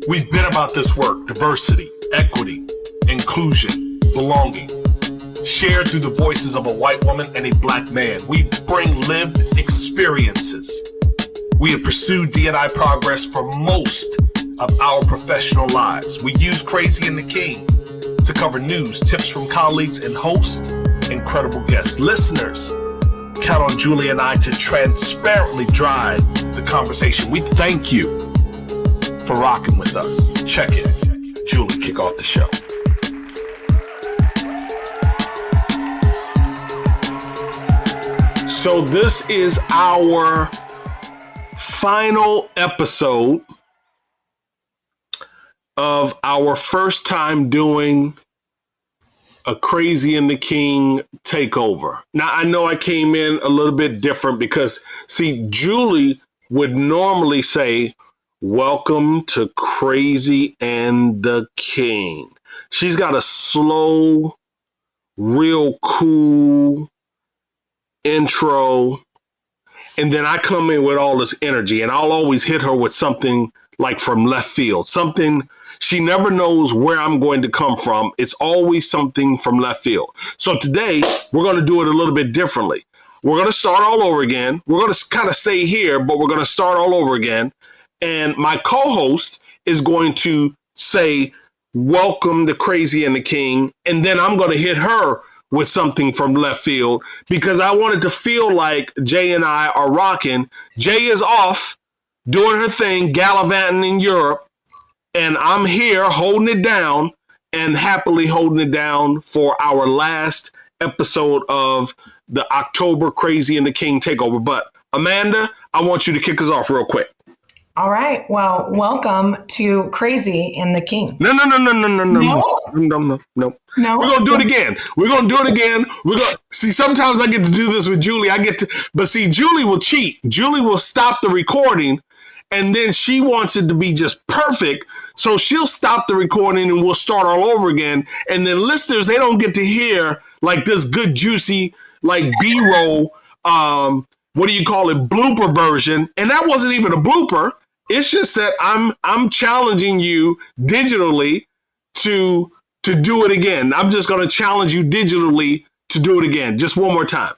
We've been about this work: diversity, equity, inclusion, belonging, shared through the voices of a white woman and a black man. We bring lived experiences. We have pursued D&I progress for most of our professional lives. We use Crazy and the King to cover news, tips from colleagues, and host incredible guests. Listeners, count on Julie and I to transparently drive the conversation. We thank you for rocking with us. Check it. Julie, kick off the show. So this is our final episode of our first time doing a Crazy and the King takeover. Now, I know I came in a little bit different because, see, Julie would normally say, "Welcome to Crazy and the King." She's got a slow, real cool intro. And then I come in with all this energy, and I'll always hit her with something like from left field, something she never knows where I'm going to come from. It's always something from left field. So today we're going to do it a little bit differently. We're going to start all over again. We're going to kind of stay here, but we're going to start all over again. And my co-host is going to say, "Welcome to Crazy and the King." And then I'm going to hit her with something from left field because I wanted to feel like Jay and I are rocking. Jay is off doing her thing, gallivanting in Europe. And I'm here holding it down and happily holding it down for our last episode of the October Crazy and the King takeover. But Amanda, I want you to kick us off real quick. All right. Well, welcome to Crazy and the King. No. No? We're gonna do it again. We're gonna do it again. We're gonna see. Sometimes I get to do this with Julie. But see, Julie will cheat. Julie will stop the recording, and then she wants it to be just perfect. So she'll stop the recording, and we'll start all over again. And then listeners, they don't get to hear like this good, juicy, like B-roll. What do you call it? Blooper version. And that wasn't even a blooper. It's just that I'm challenging you digitally to do it again. I'm just going to challenge you digitally to do it again. Just one more time.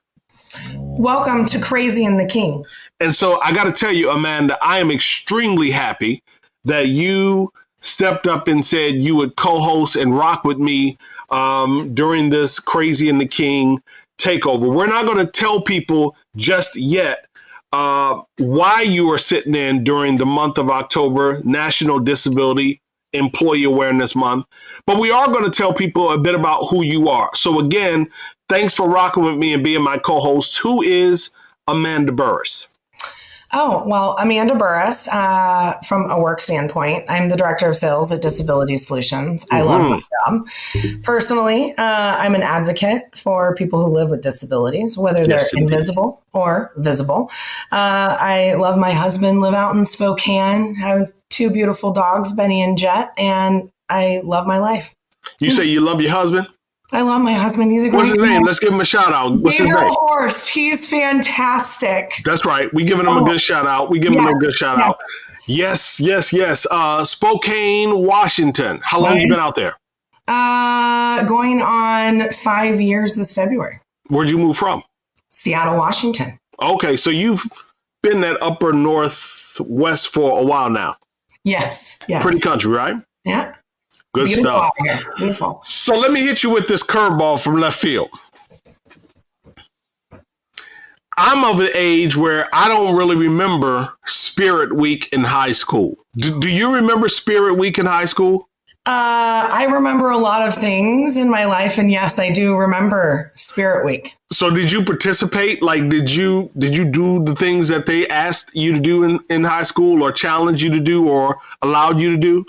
Welcome to Crazy and the King. And so I got to tell you, Amanda, I am extremely happy that you stepped up and said you would co-host and rock with me during this Crazy and the King takeover. We're not going to tell people just yet why you are sitting in during the month of October, National Disability Employee Awareness Month, but we are going to tell people a bit about who you are. So again, thanks for rocking with me and being my co-host. Who is Amanda Burris? Oh, well, Amanda Burris, from a work standpoint, I'm the Director of Sales at Disability Solutions. I love my job. Personally, I'm an advocate for people who live with disabilities, whether they're invisible or visible. I love my husband, live out in Spokane, have two beautiful dogs, Benny and Jet, and I love my life. You say you love your husband? I love my husband. He's a great What's his name? Let's give him a shout out. What's his name? Horst. He's fantastic. That's right. We giving him a good shout out. We giving him a good shout out. Yes. Spokane, Washington. How long have you been out there? Going on 5 years this February. Where'd you move from? Seattle, Washington. Okay, so you've been that upper northwest for a while now. Yes. Pretty country, right? Yeah. Good stuff. Beautiful. So let me hit you with this curveball from left field. I'm of an age where I don't really remember Spirit Week in high school. Do you remember Spirit Week in high school? I remember a lot of things in my life, and yes, I do remember Spirit Week. So did you participate? Like, did you do the things that they asked you to do in high school, or challenged you to do, or allowed you to do?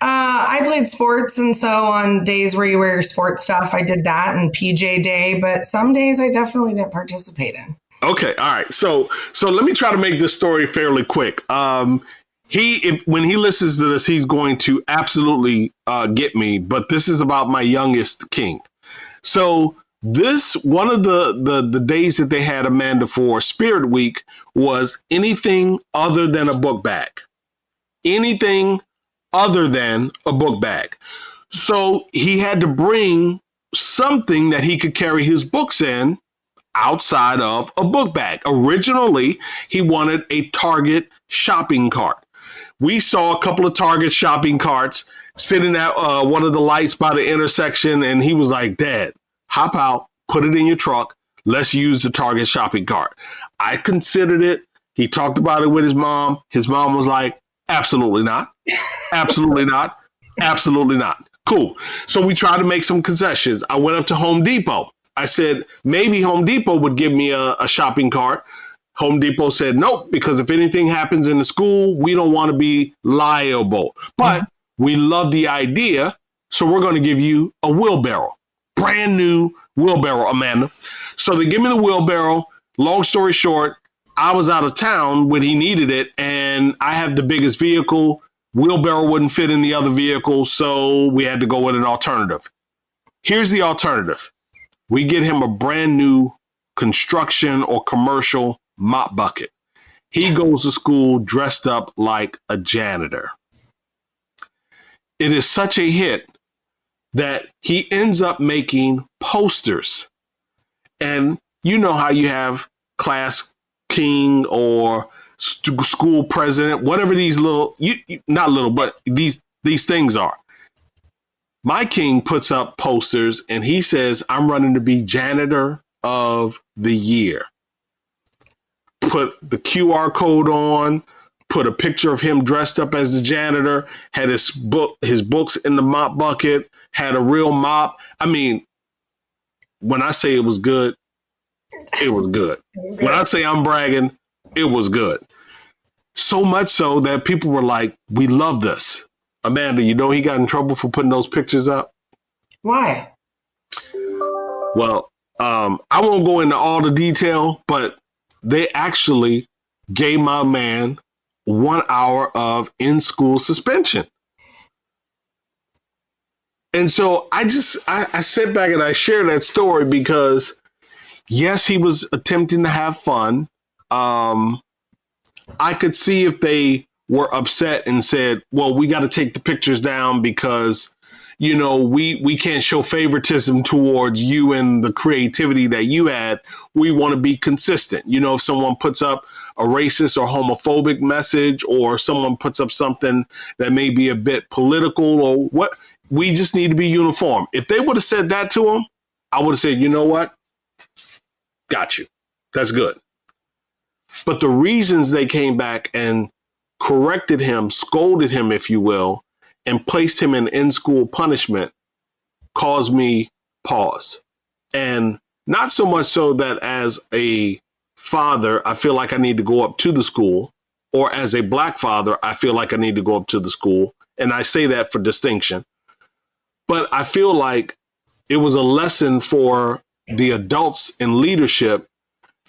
I played sports, and so on days where you wear your sports stuff, I did that, and PJ Day, but some days I definitely didn't participate in. Okay, all right. So let me try to make this story fairly quick. When he listens to this, he's going to absolutely get me, but this is about my youngest king. So one of the days that they had Amanda for Spirit Week was anything other than a book bag. Anything other than a book bag. So he had to bring something that he could carry his books in outside of a book bag. Originally, he wanted a Target shopping cart. We saw a couple of Target shopping carts sitting at one of the lights by the intersection, and he was like, Dad, hop out, put it in your truck. Let's use the Target shopping cart. I considered it. He talked about it with his mom. His mom was like, absolutely not. Absolutely not. Absolutely not. Cool. So we tried to make some concessions. I went up to Home Depot. I said, maybe Home Depot would give me a shopping cart. Home Depot said, nope, because if anything happens in the school, we don't want to be liable. But we love the idea, so we're going to give you a wheelbarrow. Brand new wheelbarrow, Amanda. So they give me the wheelbarrow. Long story short, I was out of town when he needed it, and I have the biggest vehicle. Wheelbarrow wouldn't fit in the other vehicle, so we had to go with an alternative. Here's the alternative. We get him a brand new construction or commercial mop bucket. He goes to school dressed up like a janitor. It is such a hit that he ends up making posters. And you know how you have class king or school president, whatever these little, not little, but these things are. My king puts up posters and he says, I'm running to be janitor of the year. Put the QR code on, put a picture of him dressed up as the janitor, had his books in the mop bucket, had a real mop. I mean, when I say it was good, it was good. When I say I'm bragging, it was good. So much so that people were like, we love this. Amanda, you know he got in trouble for putting those pictures up? Why? Well, I won't go into all the detail, but they actually gave my man 1 hour of in-school suspension. And so I sit back and I share that story because, yes, he was attempting to have fun. I could see if they were upset and said, well, we got to take the pictures down because, you know, we can't show favoritism towards you and the creativity that you had. We want to be consistent. You know, if someone puts up a racist or homophobic message, or someone puts up something that may be a bit political or what, we just need to be uniform. If they would have said that to him, I would have said, you know what? Got you. That's good. But the reasons they came back and corrected him, scolded him, if you will, and placed him in school punishment caused me pause. And not so much so that as a father, I feel like I need to go up to the school, or as a Black father, I feel like I need to go up to the school. And I say that for distinction. But I feel like it was a lesson for the adults in leadership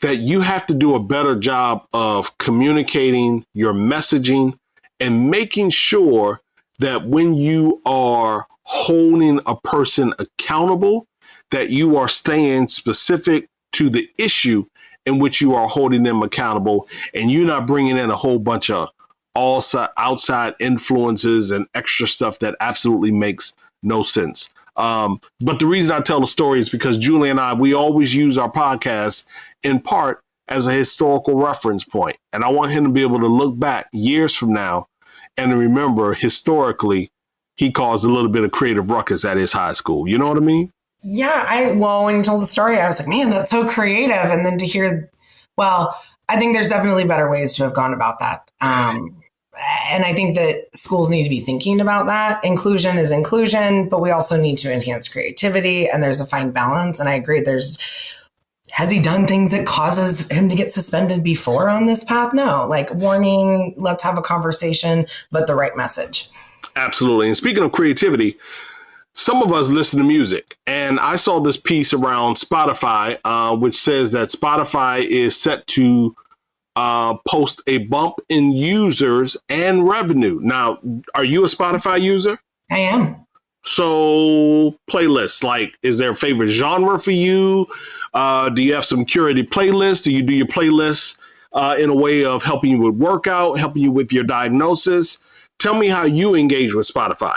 that you have to do a better job of communicating your messaging and making sure that when you are holding a person accountable, that you are staying specific to the issue in which you are holding them accountable, and you're not bringing in a whole bunch of outside influences and extra stuff that absolutely makes no sense. But the reason I tell the story is because Julie and I, we always use our podcast in part as a historical reference point. And I want him to be able to look back years from now and to remember historically, he caused a little bit of creative ruckus at his high school. You know what I mean? Yeah. When you told the story, I was like, man, that's so creative. And then to hear, well, I think there's definitely better ways to have gone about that. And I think that schools need to be thinking about that. Inclusion is inclusion, but we also need to enhance creativity, and there's a fine balance. And I agree. Has he done things that causes him to get suspended before on this path? No, like warning, let's have a conversation, but the right message. Absolutely. And speaking of creativity, some of us listen to music, and I saw this piece around Spotify, which says that Spotify is set to post a bump in users and revenue. Now, are you a Spotify user? I am. So playlists, like, is there a favorite genre for you? Do you have some curated playlists? Do you do your playlists in a way of helping you with workout, helping you with your diagnosis? Tell me how you engage with Spotify.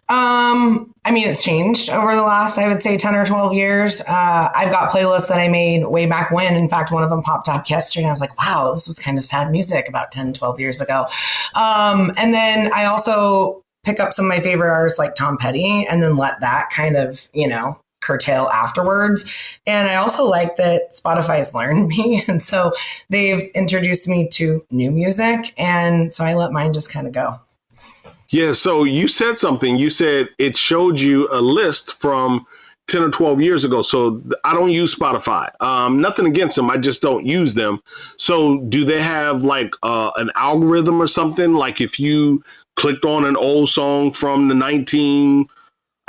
I mean, it's changed over the last, I would say 10 or 12 years. I've got playlists that I made way back when. In fact, one of them popped up yesterday and I was like, wow, this was kind of sad music about 10, 12 years ago. And then I also pick up some of my favorite artists like Tom Petty and then let that kind of, curtail afterwards. And I also like that Spotify has learned me. And so they've introduced me to new music. And so I let mine just kind of go. Yeah, so you said something. You said it showed you a list from 10 or 12 years ago. So I don't use Spotify. Nothing against them. I just don't use them. So do they have like an algorithm or something? Like if you clicked on an old song from the 60s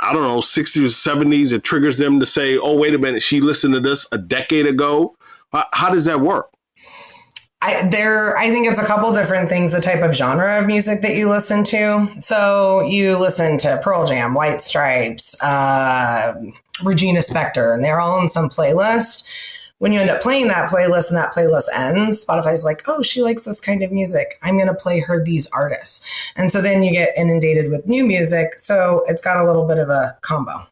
or 70s, it triggers them to say, oh, wait a minute, she listened to this a decade ago. How does that work? I think it's a couple different things, the type of genre of music that you listen to. So you listen to Pearl Jam, White Stripes, Regina Spektor, and they're all on some playlist. When you end up playing that playlist and that playlist ends, Spotify's like, oh, she likes this kind of music. I'm going to play her these artists. And so then you get inundated with new music. So it's got a little bit of a combo.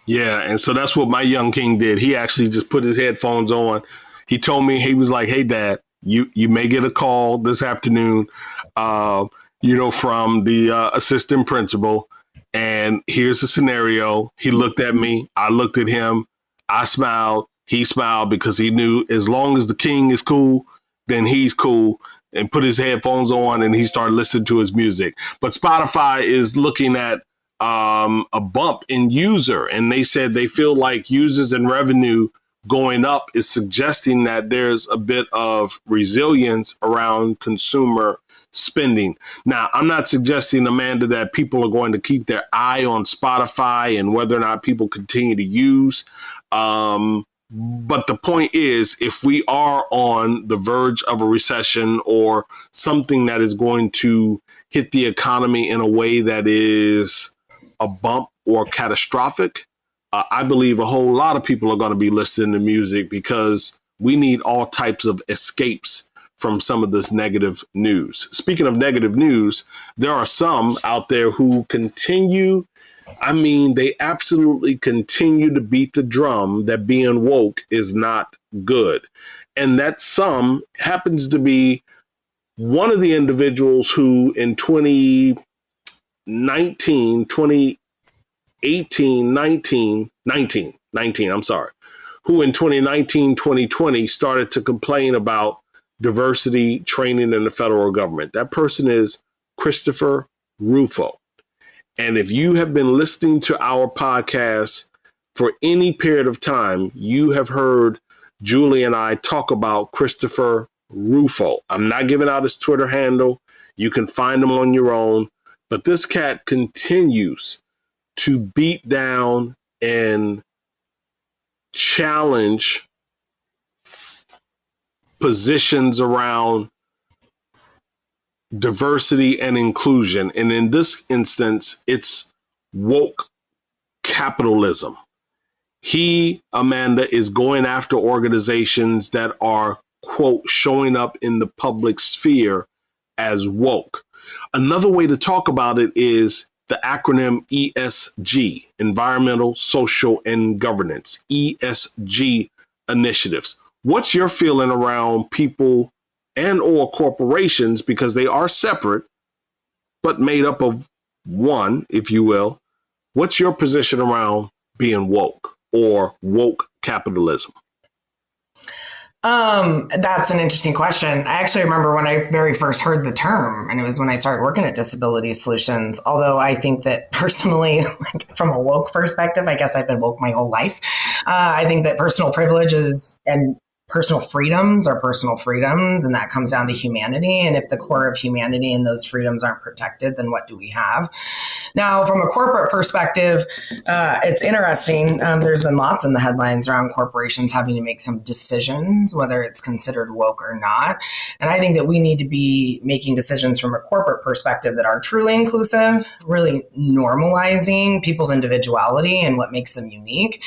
Yeah. And so that's what my young king did. He actually just put his headphones on. He told me, he was like, hey, Dad, you may get a call this afternoon, from the assistant principal. And here's the scenario. He looked at me. I looked at him. I smiled. He smiled because he knew as long as the king is cool, then he's cool, and put his headphones on and he started listening to his music. But Spotify is looking at a bump in user. And they said they feel like users and revenue going up is suggesting that there's a bit of resilience around consumer spending. Now, I'm not suggesting, Amanda, that people are going to keep their eye on Spotify and whether or not people continue to use. But the point is, if we are on the verge of a recession or something that is going to hit the economy in a way that is a bump or catastrophic, I believe a whole lot of people are going to be listening to music because we need all types of escapes from some of this negative news. Speaking of negative news, there are some out there who they absolutely continue to beat the drum that being woke is not good. And that some happens to be one of the individuals who in 2019, who in 2019, 2020 started to complain about diversity training in the federal government. That person is Christopher Rufo. And if you have been listening to our podcast for any period of time, you have heard Julie and I talk about Christopher Rufo. I'm not giving out his Twitter handle. You can find him on your own. But this cat continues to beat down and challenge positions around diversity and inclusion. And in this instance, it's woke capitalism. He, Amanda, is going after organizations that are, quote, showing up in the public sphere as woke. Another way to talk about it is the acronym ESG, Environmental, Social, and Governance, ESG initiatives. What's your feeling around people and or corporations, because they are separate, but made up of one, if you will? What's your position around being woke or woke capitalism? That's an interesting question. I actually remember when I very first heard the term, and it was when I started working at Disability Solutions. Although I think that personally, like from a woke perspective, I guess I've been woke my whole life. I think that personal privileges and personal freedoms are personal freedoms, and that comes down to humanity. And if the core of humanity and those freedoms aren't protected, then what do we have? Now, from a corporate perspective, it's interesting. There's been lots in the headlines around corporations having to make some decisions, whether it's considered woke or not. And I think that we need to be making decisions from a corporate perspective that are truly inclusive, really normalizing people's individuality and what makes them unique.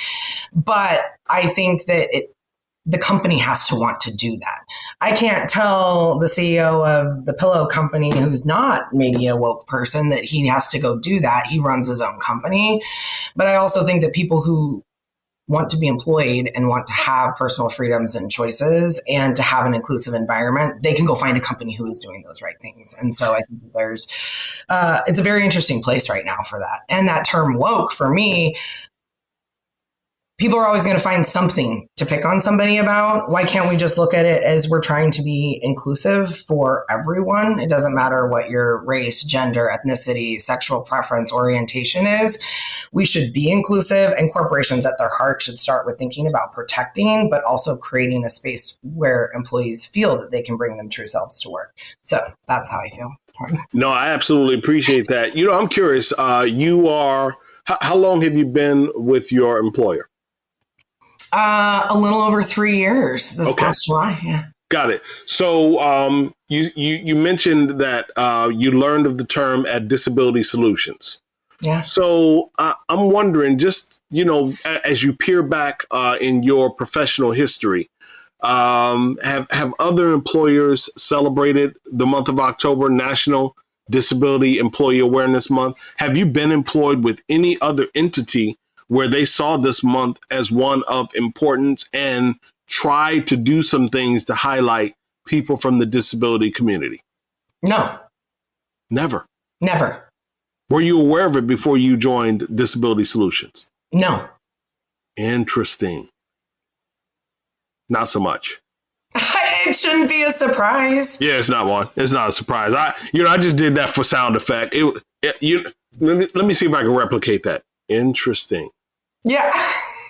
But I think that the company has to want to do that. I can't tell the CEO of the pillow company who's not maybe a woke person that he has to go do that. He runs his own company. But I also think that people who want to be employed and want to have personal freedoms and choices and to have an inclusive environment, they can go find a company who is doing those right things. And so I think there's, it's a very interesting place right now for that. And that term woke for me, people are always going to find something to pick on somebody about. Why can't we just look at it as we're trying to be inclusive for everyone? It doesn't matter what your race, gender, ethnicity, sexual preference, orientation is. We should be inclusive, and corporations at their heart should start with thinking about protecting, but also creating a space where employees feel that they can bring them true selves to work. So that's how I feel. No, I absolutely appreciate that. I'm curious, how long have you been with your employer? A little over 3 years this past July. Yeah. Got it. So you mentioned that you learned of the term at Disability Solutions. Yeah. So I'm wondering, just, as you peer back in your professional history, have other employers celebrated the month of October, National Disability Employee Awareness Month? Have you been employed with any other entity where they saw this month as one of importance and tried to do some things to highlight people from the disability community? No. Never. Were you aware of it before you joined Disability Solutions? No. Interesting. Not so much. It shouldn't be a surprise. Yeah, it's not one. It's not a surprise. I just did that for sound effect. Let me see if I can replicate that. Interesting. Yeah.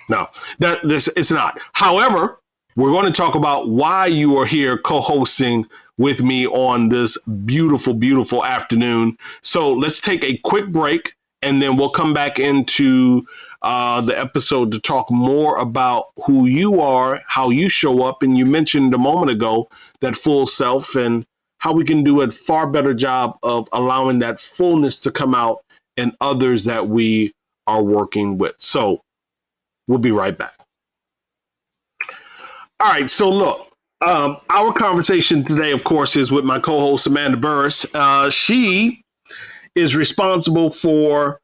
No, it's not. However, we're going to talk about why you are here co-hosting with me on this beautiful, beautiful afternoon. So let's take a quick break, and then we'll come back into the episode to talk more about who you are, how you show up. And you mentioned a moment ago that full self and how we can do a far better job of allowing that fullness to come out in others that we are working with. So we'll be right back. All right. So look, our conversation today, of course, is with my co-host, Amanda Burris. She is responsible for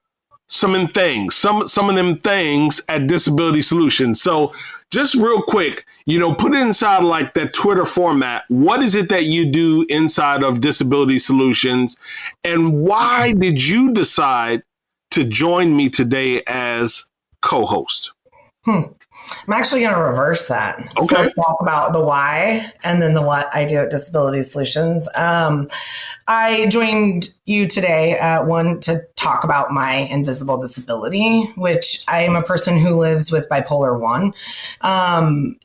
some of them things at Disability Solutions. So just real quick, put it inside like that Twitter format. What is it that you do inside of Disability Solutions, and why did you decide to join me today as co-host? I'm actually going to reverse that. Okay. So let's talk about the why and then the what I do at Disability Solutions. I joined you today, one, to talk about my invisible disability, which I am a person who lives with bipolar 1.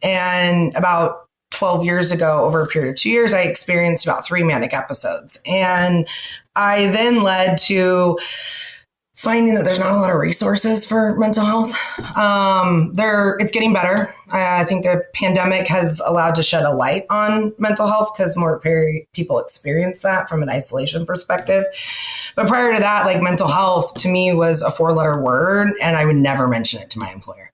And about 12 years ago, over a period of 2 years, I experienced about 3 manic episodes. And I then led to finding that there's not a lot of resources for mental health. It's getting better. I think the pandemic has allowed to shed a light on mental health because more people experience that from an isolation perspective. But prior to that, mental health to me was a 4-letter word, and I would never mention it to my employer.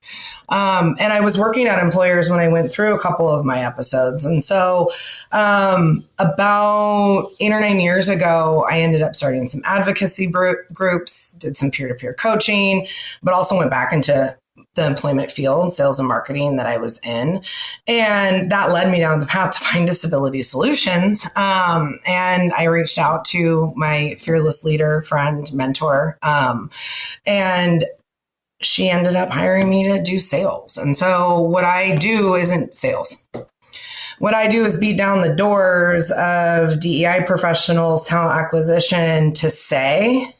And I was working at employers when I went through a couple of my episodes. And so about 8 or 9 years ago, I ended up starting some advocacy groups, did some peer-to-peer coaching, but also went back into the employment field, sales and marketing that I was in. And that led me down the path to find Disability Solutions. And I reached out to my fearless leader, friend, mentor, and she ended up hiring me to do sales. And so what I do isn't sales. What I do is beat down the doors of DEI professionals, talent acquisition, to say,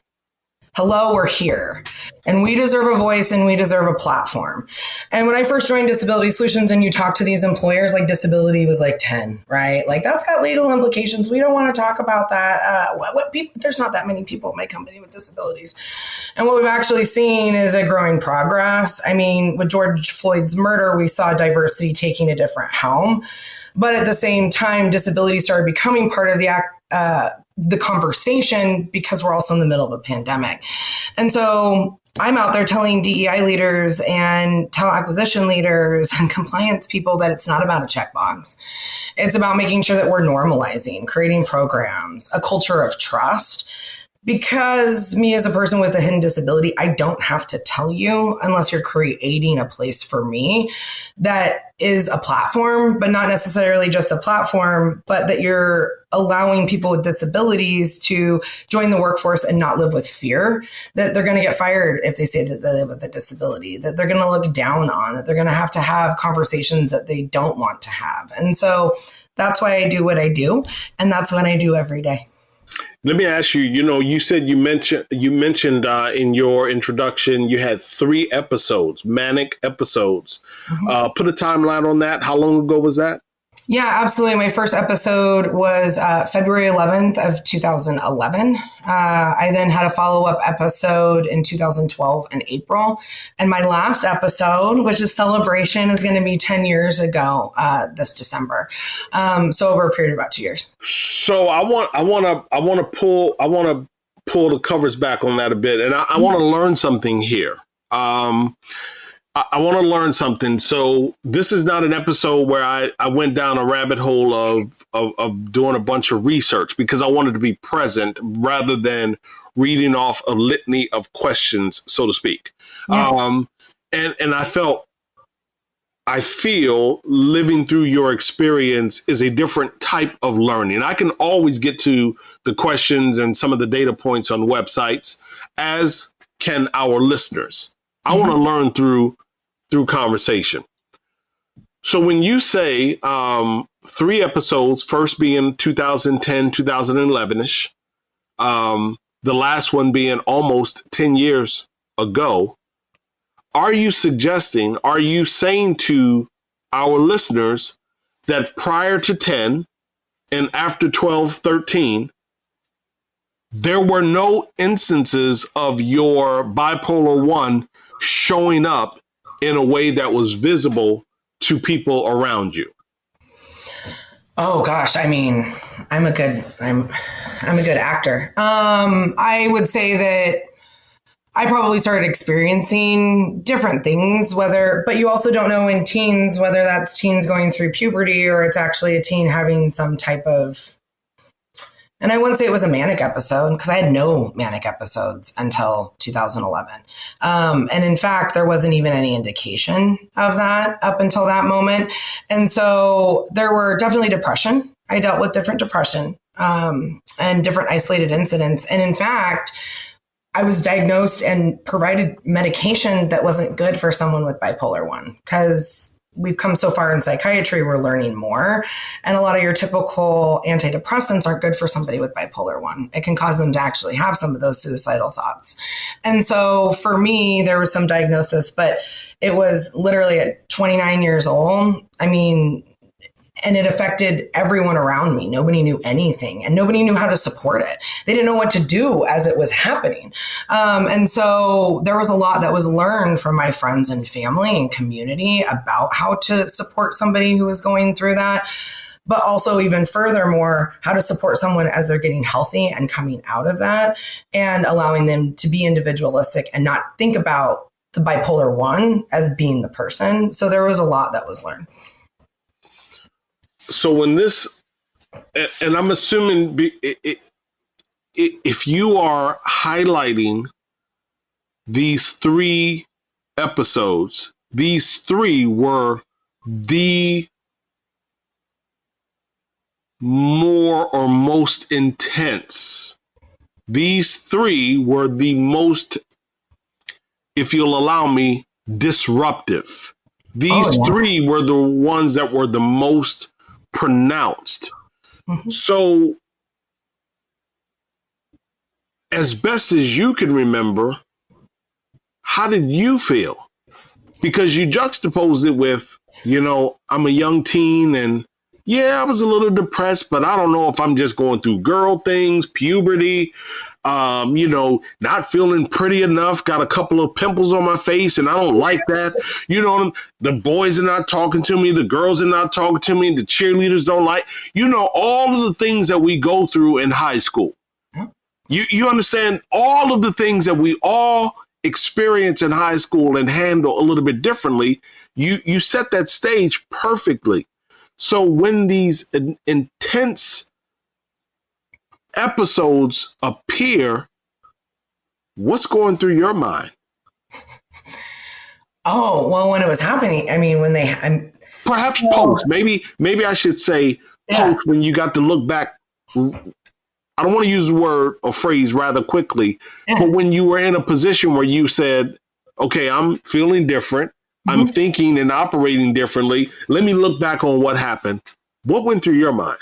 hello, we're here. And we deserve a voice and we deserve a platform. And when I first joined Disability Solutions and you talk to these employers, disability was 10, right? That's got legal implications. We don't want to talk about that. There's not that many people at my company with disabilities. And what we've actually seen is a growing progress. I mean, with George Floyd's murder, we saw diversity taking a different helm. But at the same time, disability started becoming part of the the conversation because we're also in the middle of a pandemic. And so I'm out there telling DEI leaders and talent acquisition leaders and compliance people that it's not about a checkbox. It's about making sure that we're normalizing, creating programs, a culture of trust. Because me as a person with a hidden disability, I don't have to tell you unless you're creating a place for me that is a platform, but not necessarily just a platform, but that you're allowing people with disabilities to join the workforce and not live with fear that they're going to get fired if they say that they live with a disability, that they're going to look down on, that they're going to have conversations that they don't want to have. And so that's why I do what I do. And that's what I do every day. Let me ask you, you said you mentioned in your introduction, you had 3 episodes, manic episodes. Mm-hmm. Put a timeline on that. How long ago was that? Yeah, absolutely. My first episode was February 11th of 2011. I then had a follow-up episode in 2012 in April. And my last episode, which is Celebration, is going to be 10 years ago this December. So over a period of about 2 years. So I want to pull the covers back on that a bit. And I want to learn something here. I want to learn something. So this is not an episode where I went down a rabbit hole of doing a bunch of research because I wanted to be present rather than reading off a litany of questions, so to speak. Yeah. And I feel living through your experience is a different type of learning. I can always get to the questions and some of the data points on websites, as can our listeners. I want to learn through conversation. So when you say 3 episodes, first being 2010, 2011-ish, the last one being almost 10 years ago, are you saying to our listeners that prior to 10 and after 12, 13, there were no instances of your bipolar 1 showing up in a way that was visible to people around you? Oh gosh, I mean, I'm a good actor. I would say that I probably started experiencing different things, but you also don't know in teens whether that's teens going through puberty or it's actually a teen having some type of. And I wouldn't say it was a manic episode because I had no manic episodes until 2011. And in fact, there wasn't even any indication of that up until that moment. And so there were definitely depression. I dealt with different depression and different isolated incidents. And in fact, I was diagnosed and provided medication that wasn't good for someone with bipolar 1 because we've come so far in psychiatry, we're learning more. And a lot of your typical antidepressants aren't good for somebody with bipolar 1. It can cause them to actually have some of those suicidal thoughts. And so for me, there was some diagnosis, but it was literally at 29 years old. I mean, and it affected everyone around me. Nobody knew anything and nobody knew how to support it. They didn't know what to do as it was happening. And so there was a lot that was learned from my friends and family and community about how to support somebody who was going through that. But also even furthermore, how to support someone as they're getting healthy and coming out of that and allowing them to be individualistic and not think about the bipolar 1 as being the person. So there was a lot that was learned. So when this, and I'm assuming if you are highlighting these 3 episodes, these 3 were the more or most intense. These 3 were the most, if you'll allow me, disruptive. These 3 were the ones that were the most pronounced. Mm-hmm. So as best as you can remember, how did you feel? Because you juxtaposed it with, I'm a young teen and I was a little depressed, but I don't know if I'm just going through girl things, puberty. not feeling pretty enough, got a couple of pimples on my face, and I don't like that. The boys are not talking to me, the girls are not talking to me, the cheerleaders don't like, all of the things that we go through in high school. You understand all of the things that we all experience in high school and handle a little bit differently. You set that stage perfectly. So when these intense episodes appear, what's going through your mind? Oh, well, when it was happening, I mean, perhaps post, maybe I should say post, when you got to look back. I don't want to use the word or phrase rather quickly, but when you were in a position where you said, okay, I'm feeling different. I'm thinking and operating differently. Let me look back on what happened. What went through your mind?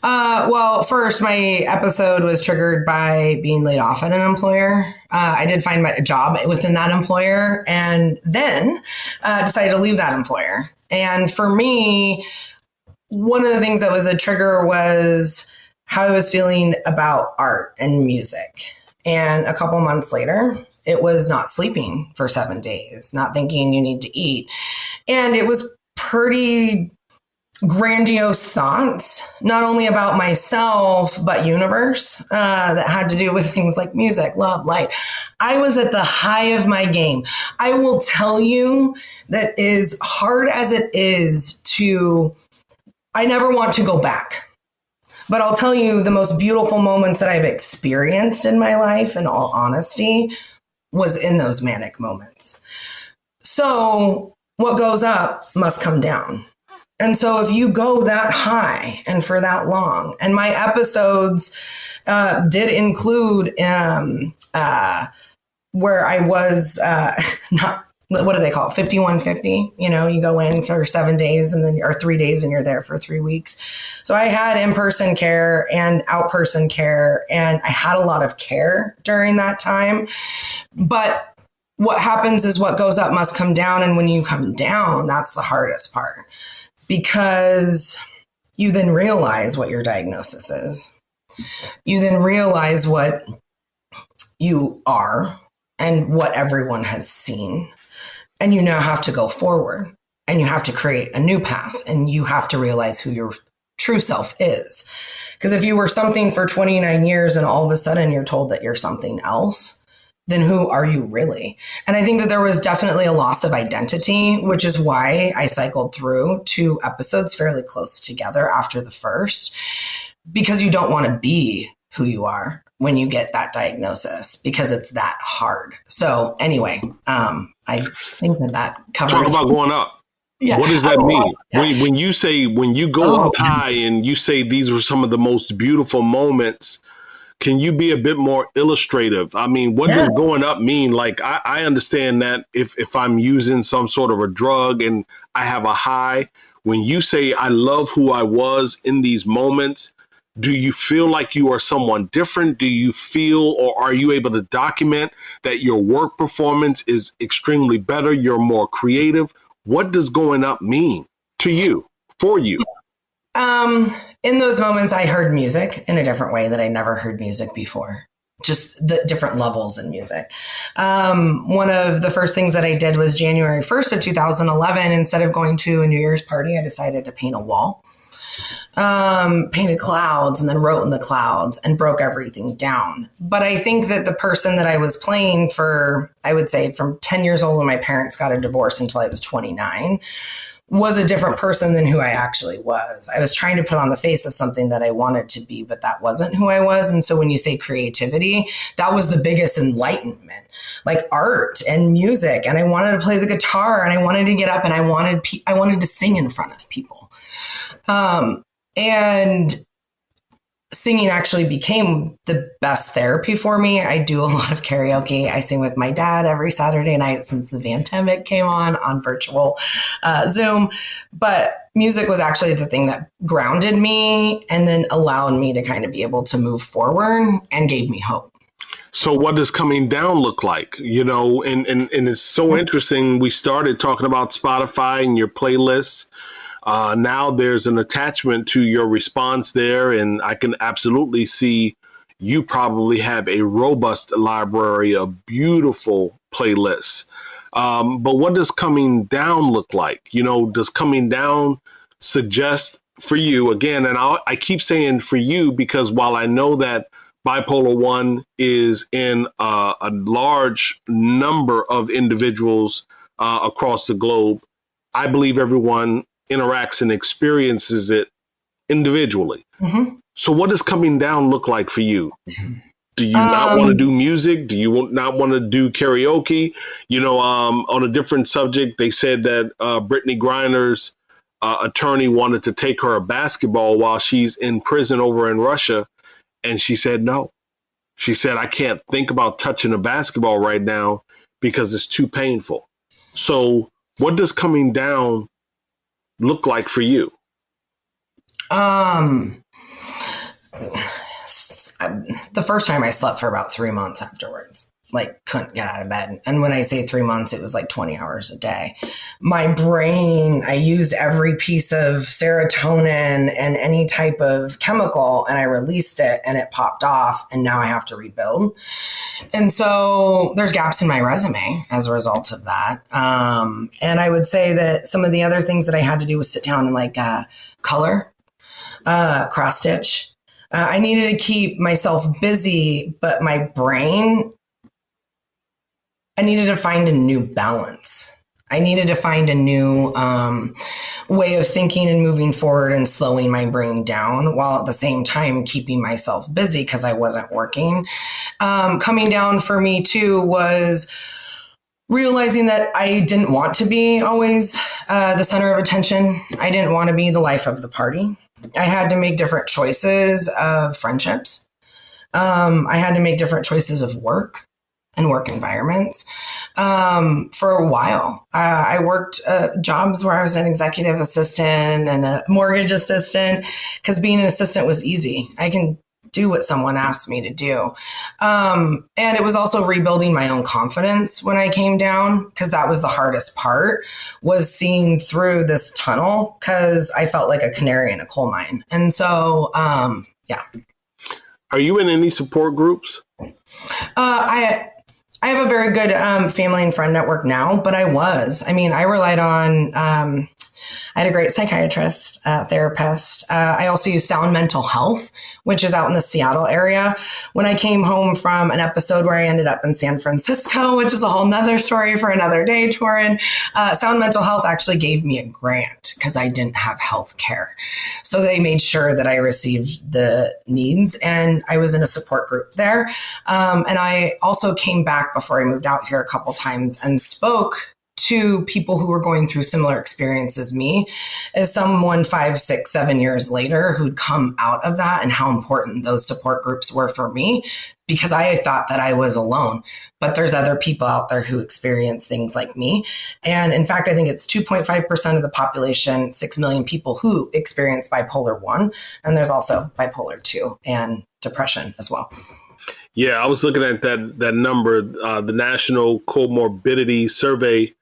Well, first, my episode was triggered by being laid off at an employer. I did find my job within that employer and then decided to leave that employer. And for me, one of the things that was a trigger was how I was feeling about art and music. And a couple months later, it was not sleeping for 7 days, not thinking you need to eat. And it was pretty grandiose thoughts, not only about myself, but universe, that had to do with things like music, love, light. I was at the high of my game. I will tell you that as hard as it is I never want to go back. But I'll tell you the most beautiful moments that I've experienced in my life, in all honesty, was in those manic moments. So what goes up must come down. And so if you go that high and for that long, and my episodes did include where I was not, what do they call it? 5150. You go in for 7 days or 3 days and you're there for 3 weeks. So I had in-person care and out-person care, and I had a lot of care during that time. But what happens is what goes up must come down. And when you come down, that's the hardest part, because you then realize what your diagnosis is. You then realize what you are and what everyone has seen. And you now have to go forward, and you have to create a new path, and you have to realize who your true self is. Because if you were something for 29 years and all of a sudden you're told that you're something else, then who are you really? And I think that there was definitely a loss of identity, which is why I cycled through 2 episodes fairly close together after the first, because you don't want to be who you are when you get that diagnosis, because it's that hard. So anyway, I think that covers. Talk about going up. Yeah. What does that mean? Yeah. When you go up high and you say these were some of the most beautiful moments, can you be a bit more illustrative? I mean, what does going up mean? Like, I understand that if I'm using some sort of a drug and I have a high, when you say I love who I was in these moments, do you feel like you are someone different? Do you feel, or are you able to document that your work performance is extremely better? You're more creative. What does going up mean to you, for you? In those moments, I heard music in a different way that I never heard music before. Just the different levels in music. One of the first things that I did was January 1st of 2011. Instead of going to a New Year's party, I decided to paint a wall. Painted clouds and then wrote in the clouds and broke everything down. But I think that the person that I was playing for, I would say from 10 years old when my parents got a divorce until I was 29, was a different person than who I actually was. I was trying to put on the face of something that I wanted to be, but that wasn't who I was. And so when you say creativity, that was the biggest enlightenment, like art and music. And I wanted to play the guitar, and I wanted to get up, and I wanted to sing in front of people. And singing actually became the best therapy for me. I do a lot of karaoke. I sing with my dad every Saturday night since the pandemic came on virtual Zoom. But music was actually the thing that grounded me and then allowed me to kind of be able to move forward and gave me hope. So what does coming down look like? And it's so interesting. We started talking about Spotify and your playlists. Now there's an attachment to your response there, and I can absolutely see you probably have a robust library of beautiful playlists. But what does coming down look like? Does coming down suggest for you, again, and I keep saying for you, because while I know that bipolar 1 is in a large number of individuals across the globe, I believe everyone interacts and experiences it individually. Mm-hmm. So what does coming down look like for you? Do you not want to do music? Do you not want to do karaoke? On a different subject, they said that Brittany Griner's attorney wanted to take her a basketball while she's in prison over in Russia. And she said no. She said, I can't think about touching a basketball right now because it's too painful. So what does coming down look like for you? The first time I slept for about 3 months afterwards, couldn't get out of bed. And when I say 3 months, it was 20 hours a day. My brain, I used every piece of serotonin and any type of chemical, and I released it and it popped off, and now I have to rebuild. And so there's gaps in my resume as a result of that. And I would say that some of the other things that I had to do was sit down and color, cross stitch. I needed to keep myself busy, but my brain, I needed to find a new balance. I needed to find a new way of thinking and moving forward and slowing my brain down while at the same time keeping myself busy because I wasn't working. Coming down for me too was realizing that I didn't want to be always the center of attention. I didn't want to be the life of the party. I had to make different choices of friendships. I had to make different choices of work and work environments. For a while, I worked jobs where I was an executive assistant and a mortgage assistant because being an assistant was easy. I can do what someone asked me to do. And it was also rebuilding my own confidence when I came down, because that was the hardest part, was seeing through this tunnel because I felt like a canary in a coal mine. And so, yeah. Are you in any support groups? I have a very good family and friend network now, but I relied on, I had a great psychiatrist, therapist. I also use Sound Mental Health, which is out in the Seattle area. When I came home from an episode where I ended up in San Francisco, which is a whole nother story for another day, Torin, Sound Mental Health actually gave me a grant because I didn't have health care. So they made sure that I received the needs, and I was in a support group there. And I also came back before I moved out here a couple times and spoke to people who were going through similar experience as me, as someone 5, 6, 7 years later who'd come out of that, and how important those support groups were for me, because I thought that I was alone. But there's other people out there who experience things like me. And in fact, I think it's 2.5% of the population, 6 million people who experience bipolar 1. And there's also bipolar 2 and depression as well. Yeah, I was looking at that number, the National Comorbidity Survey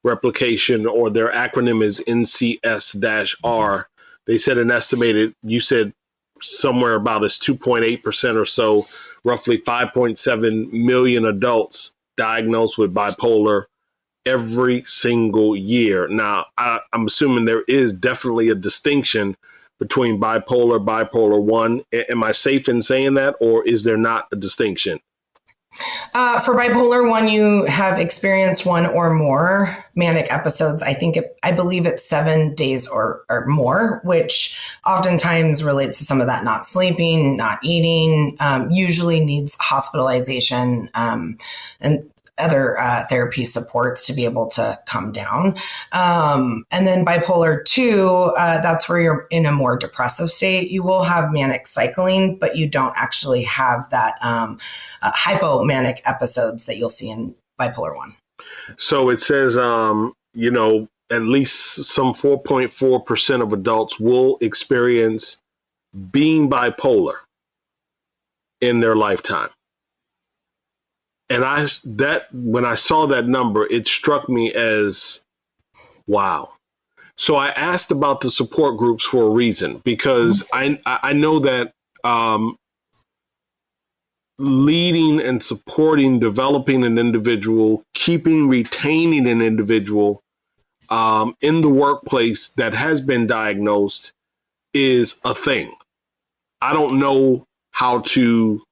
replication, or their acronym is NCS-R. They said you said somewhere about as 2.8% or so, roughly 5.7 million adults diagnosed with bipolar every single year. Now, I'm assuming there is definitely a distinction between bipolar 1. Am I safe in saying that, or is there not a distinction? For bipolar 1, you have experienced one or more manic episodes. I believe it's 7 days or more, which oftentimes relates to some of that not sleeping, not eating, usually needs hospitalization, and other therapy supports to be able to come down. And then bipolar 2, that's where you're in a more depressive state. You will have manic cycling, but you don't actually have that hypomanic episodes that you'll see in bipolar 1. So it says, at least some 4.4% of adults will experience being bipolar in their lifetime. And when I saw that number, it struck me as, wow. So I asked about the support groups for a reason, because I know that leading and supporting, developing an individual, retaining an individual in the workplace that has been diagnosed is a thing. I don't know how to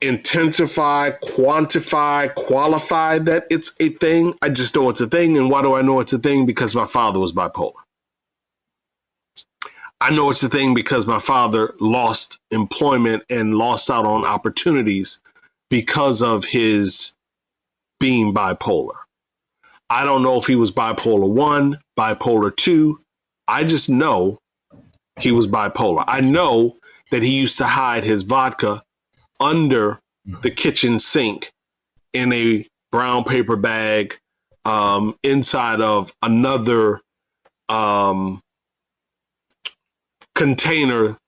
intensify, quantify, qualify that it's a thing. I just know it's a thing. And why do I know it's a thing? Because my father was bipolar. I know it's a thing because my father lost employment and lost out on opportunities because of his being bipolar. I don't know if he was bipolar 1, bipolar 2. I just know he was bipolar. I know that he used to hide his vodka under the kitchen sink in a brown paper bag inside of another container.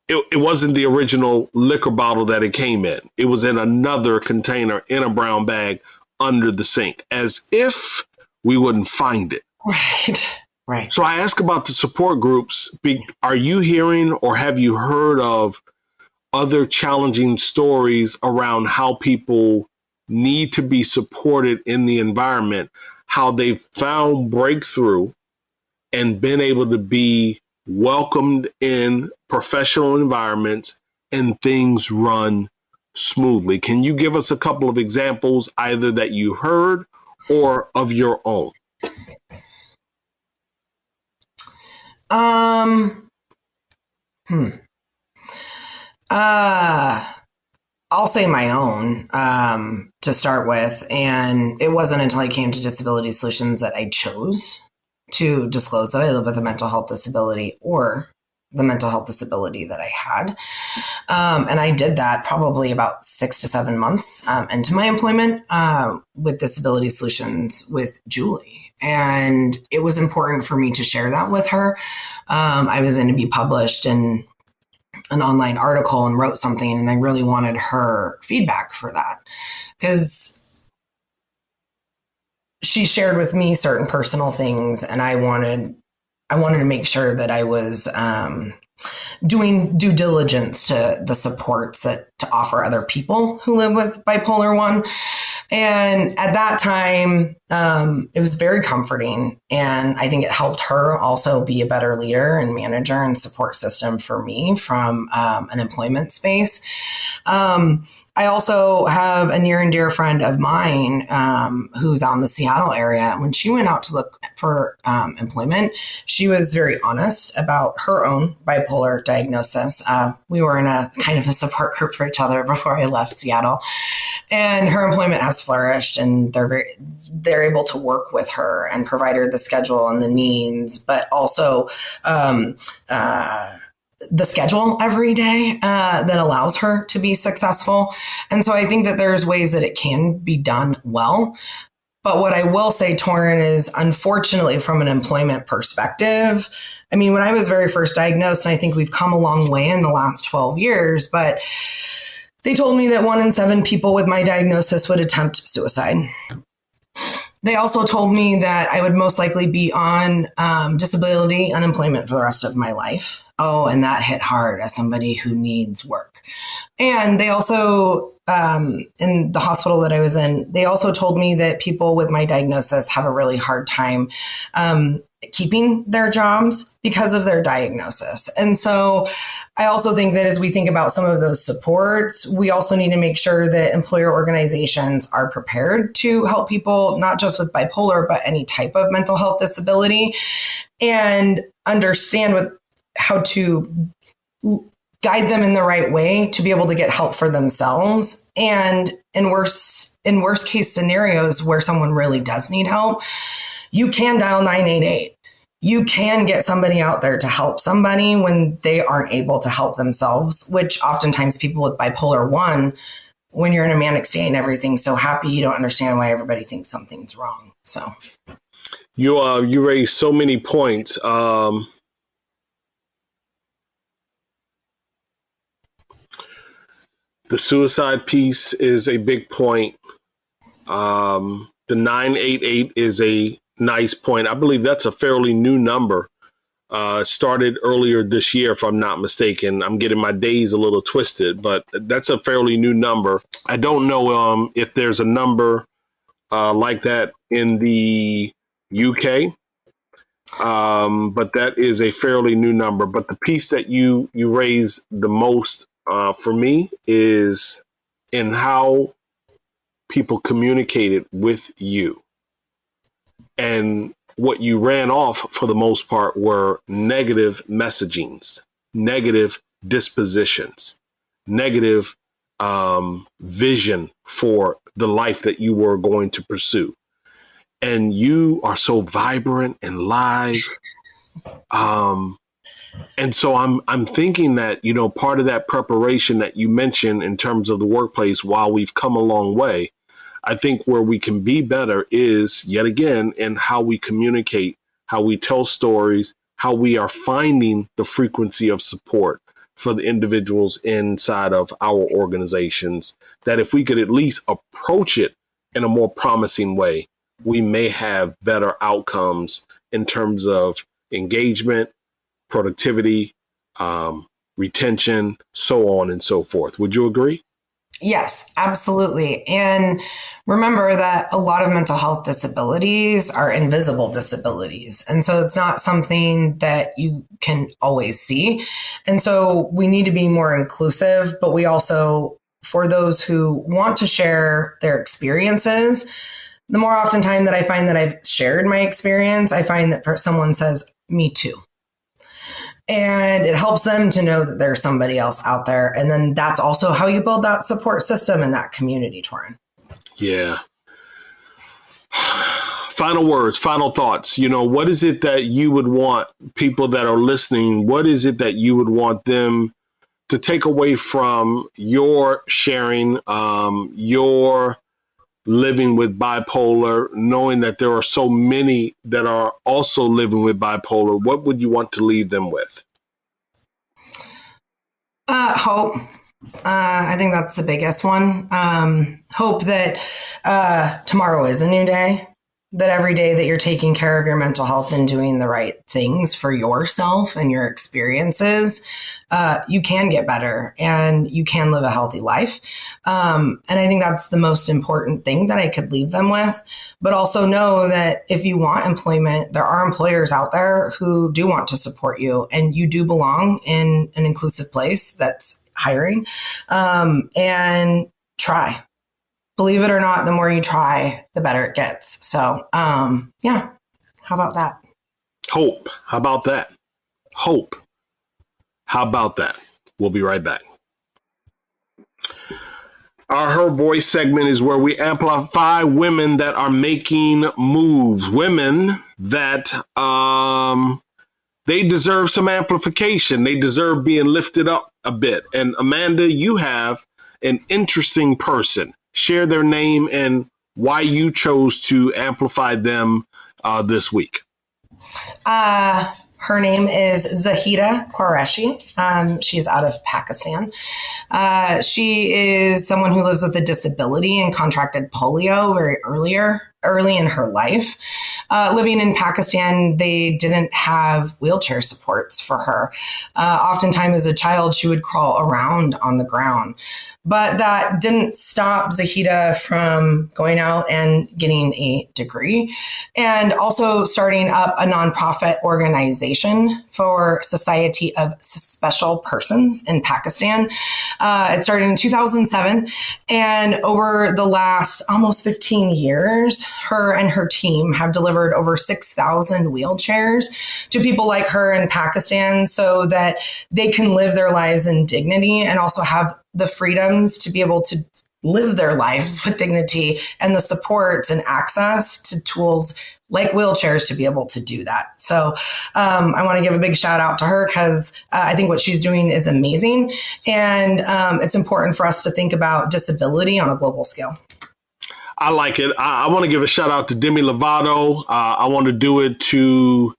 It wasn't the original liquor bottle that it came in. It was in another container in a brown bag under the sink, as if we wouldn't find it. Right. So I ask about the support groups. Are you hearing or have you heard of other challenging stories around how people need to be supported in the environment, how they've found breakthrough and been able to be welcomed in professional environments and things run smoothly? Can you give us a couple of examples, either that you heard or of your own? I'll say my own to start with. And it wasn't until I came to Disability Solutions that I chose to disclose that I live with a mental health disability or the mental health disability that I had. And I did that probably about 6 to 7 months into my employment with Disability Solutions with Julie. And it was important for me to share that with her. I was going to be published in an online article and wrote something, and I really wanted her feedback for that because she shared with me certain personal things, and I wanted to make sure that I was doing due diligence to the supports to offer other people who live with bipolar 1. And at that time, it was very comforting. And I think it helped her also be a better leader and manager and support system for me from an employment space. I also have a near and dear friend of mine who's out in the Seattle area. When she went out to look for employment, she was very honest about her own bipolar diagnosis. We were in a kind of a support group for each other before I left Seattle, and her employment has flourished, and they're able to work with her and provide her the schedule and the needs, but also the schedule every day that allows her to be successful. And so I think that there's ways that it can be done well. But what I will say, Torin, is unfortunately from an employment perspective, I mean, when I was very first diagnosed, and I think we've come a long way in the last 12 years, but they told me that 1 in 7 people with my diagnosis would attempt suicide. They also told me that I would most likely be on disability unemployment for the rest of my life. Oh, and that hit hard as somebody who needs work. And they also, in the hospital that I was in, they also told me that people with my diagnosis have a really hard time keeping their jobs because of their diagnosis. And so I also think that as we think about some of those supports, we also need to make sure that employer organizations are prepared to help people, not just with bipolar, but any type of mental health disability, and understand how to guide them in the right way to be able to get help for themselves. And in worst case scenarios where someone really does need help, you can dial 988. You can get somebody out there to help somebody when they aren't able to help themselves, which oftentimes people with bipolar 1, when you're in a manic state and everything's so happy, you don't understand why everybody thinks something's wrong. So you raised so many points. The suicide piece is a big point. The 988 is a nice point. I believe that's a fairly new number Started earlier this year, if I'm not mistaken. I'm getting my days a little twisted, but that's a fairly new number. I don't know if there's a number like that in the UK, but that is a fairly new number. But the piece that you raise the most for me is in how people communicated with you. And what you ran off for the most part were negative messagings, negative dispositions, negative vision for the life that you were going to pursue. And you are so vibrant and live. And so I'm thinking that, you know, part of that preparation that you mentioned in terms of the workplace, while we've come a long way, I think where we can be better is, yet again, in how we communicate, how we tell stories, how we are finding the frequency of support for the individuals inside of our organizations, that if we could at least approach it in a more promising way, we may have better outcomes in terms of engagement, productivity, retention, so on and so forth. Would you agree? Yes, absolutely. And remember that a lot of mental health disabilities are invisible disabilities. And so it's not something that you can always see. And so we need to be more inclusive, but we also, for those who want to share their experiences, the more often time that I find that I've shared my experience, I find that someone says, "Me too." And it helps them to know that there's somebody else out there. And then that's also how you build that support system and that community, Torin. Yeah. Final words, final thoughts. You know, what is it that you would want people that are listening? What is it that you would want them to take away from your sharing, your living with bipolar, knowing that there are so many that are also living with bipolar? What would you want to leave them with? Hope. I think that's the biggest one. Hope that tomorrow is a new day, that every day that you're taking care of your mental health and doing the right things for yourself and your experiences, you can get better and you can live a healthy life. And I think that's the most important thing that I could leave them with. But also know that if you want employment, there are employers out there who do want to support you, and you do belong in an inclusive place that's hiring. And try. Believe it or not, the more you try, the better it gets. So, yeah, how about that? Hope. How about that? Hope. How about that? We'll be right back. Our Her Voice segment is where we amplify women that are making moves, women that they deserve some amplification. They deserve being lifted up a bit. And Amanda, you have an interesting person. Share their name and why you chose to amplify them this week. Her name is Zahida Qureshi. She's out of Pakistan. She is someone who lives with a disability and contracted polio early in her life. Living in Pakistan, they didn't have wheelchair supports for her. Oftentimes as a child, she would crawl around on the ground. But that didn't stop Zahida from going out and getting a degree, and also starting up a nonprofit organization for Society of Special Persons in Pakistan. It started in 2007, and over the last almost 15 years, her and her team have delivered over 6,000 wheelchairs to people like her in Pakistan so that they can live their lives in dignity and also have the freedoms to be able to live their lives with dignity and the supports and access to tools like wheelchairs to be able to do that. So I want to give a big shout out to her because I think what she's doing is amazing. And it's important for us to think about disability on a global scale. I like it. I want to give a shout out to Demi Lovato. I want to do it to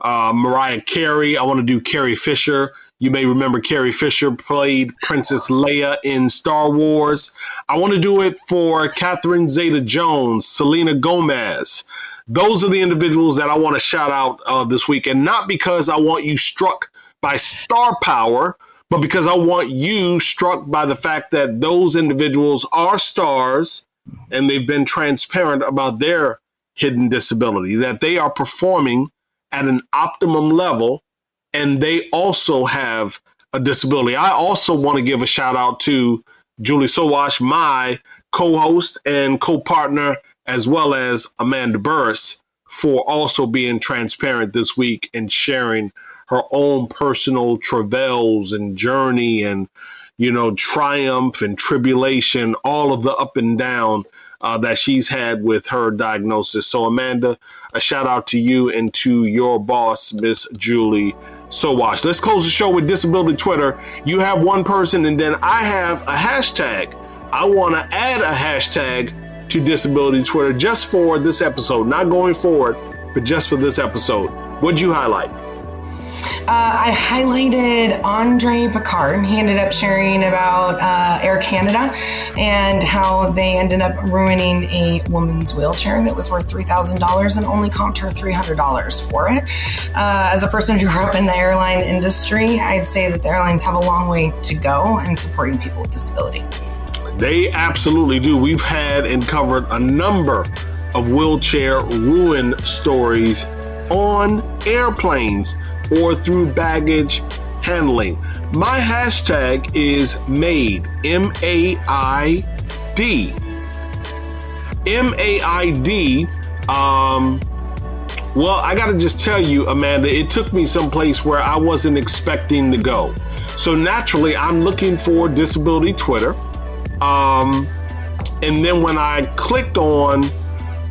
Mariah Carey. I want to do Carrie Fisher. You may remember Carrie Fisher played Princess Leia in Star Wars. I want to do it for Catherine Zeta-Jones, Selena Gomez, those are the individuals that I want to shout out this week. And not because I want you struck by star power, but because I want you struck by the fact that those individuals are stars and they've been transparent about their hidden disability, that they are performing at an optimum level and they also have a disability. I also want to give a shout out to Julie Sowash, my co-host and co-partner, as well as Amanda Burris, for also being transparent this week and sharing her own personal travails and journey and, triumph and tribulation, all of the up and down that she's had with her diagnosis. So, Amanda, a shout out to you and to your boss, Miss Julie Sowash. Let's close the show with Disability Twitter. You have one person, and then I have a hashtag. I want to add a hashtag to Disability Twitter just for this episode, not going forward, but just for this episode. What'd you highlight? I highlighted Andre Picard. He ended up sharing about Air Canada and how they ended up ruining a woman's wheelchair that was worth $3,000 and only comped her $300 for it. As a person who grew up in the airline industry, I'd say that the airlines have a long way to go in supporting people with disability. They absolutely do. We've had and covered a number of wheelchair ruin stories on airplanes or through baggage handling. My hashtag is MAID, M-A-I-D. M-A-I-D, well, I gotta just tell you, Amanda, it took me someplace where I wasn't expecting to go. So naturally, I'm looking for Disability Twitter. And then when I clicked on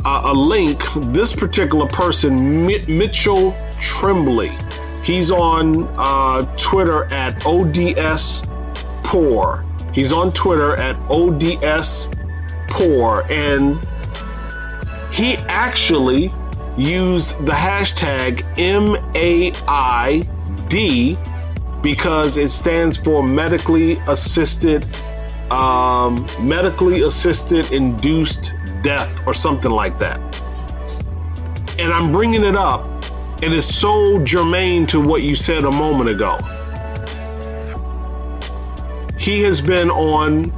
a link, this particular person, Mitchell Tremblay, he's on Twitter at ODS Poor. He's on Twitter at ODS Poor, and he actually used the hashtag MAID because it stands for medically assisted induced death or something like that. And I'm bringing it up, and it's so germane to what you said a moment ago. He has been on,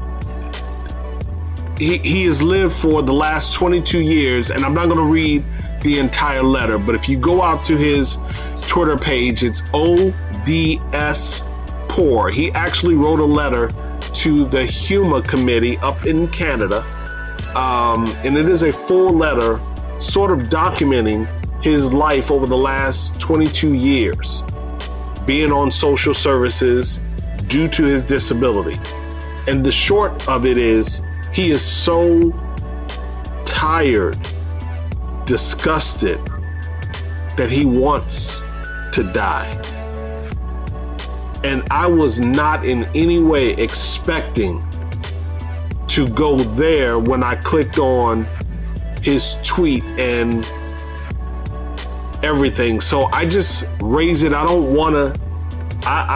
he has lived for the last 22 years, and I'm not going to read the entire letter, but if you go out to his Twitter page, it's ODS Poor. He actually wrote a letter to the HUMA committee up in Canada, and it is a full letter sort of documenting his life over the last 22 years, being on social services due to his disability. And the short of it is, he is so tired, disgusted, that he wants to die. And I was not in any way expecting to go there when I clicked on his tweet and everything. So I just raise it. I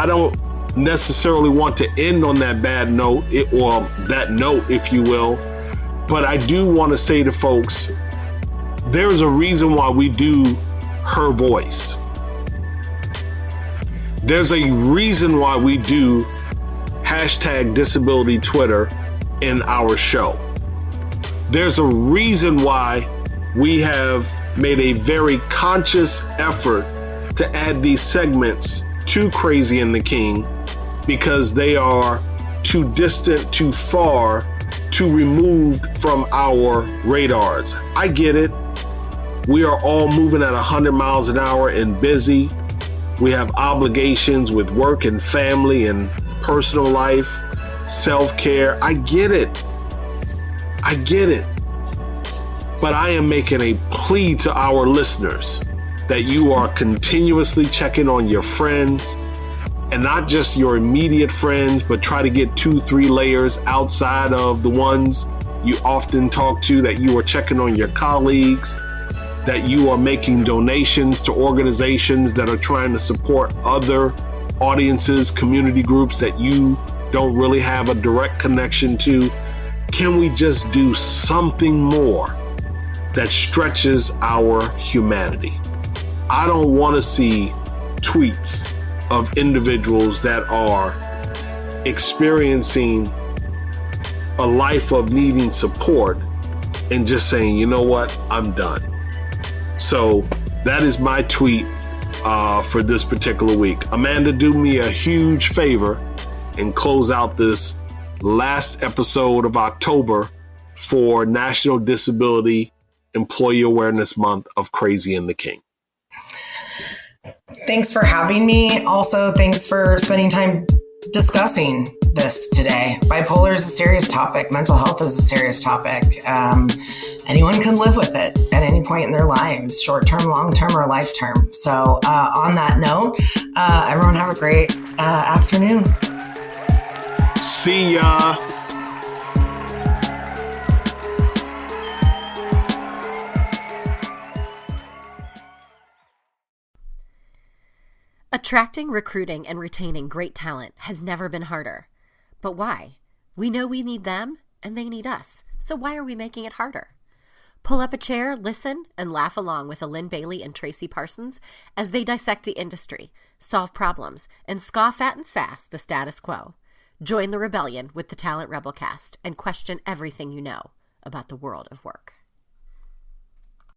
don't necessarily want to end on that bad note, or that note, if you will. But I do want to say to folks, there's a reason why we do Her Voice. There's a reason why we do hashtag Disability Twitter in our show. There's a reason why we have made a very conscious effort to add these segments to Crazy and the King, because they are too distant, too far, too removed from our radars. I get it. We are all moving at 100 miles an hour and busy. We have obligations with work and family and personal life, self-care. I get it. I get it. But I am making a plea to our listeners that you are continuously checking on your friends, and not just your immediate friends, but try to get 2-3 layers outside of the ones you often talk to, that you are checking on your colleagues, that you are making donations to organizations that are trying to support other audiences, community groups that you don't really have a direct connection to. Can we just do something more that stretches our humanity. I don't want to see tweets of individuals that are experiencing a life of needing support and just saying, you know what, I'm done. So that is my tweet for this particular week. Amanda, do me a huge favor and close out this last episode of October for National Disability Employee Awareness Month of Crazy and the King. Thanks for having me. Also, thanks for spending time discussing this today. Bipolar is a serious topic. Mental health is a serious topic. Anyone can live with it at any point in their lives, short-term, long-term, or life-term. So on that note, everyone have a great afternoon. See ya. Attracting, recruiting, and retaining great talent has never been harder. But why? We know we need them, and they need us. So why are we making it harder? Pull up a chair, listen, and laugh along with Lynn Bailey and Tracy Parsons as they dissect the industry, solve problems, and scoff at and sass the status quo. Join the rebellion with the Talent Rebelcast and question everything you know about the world of work.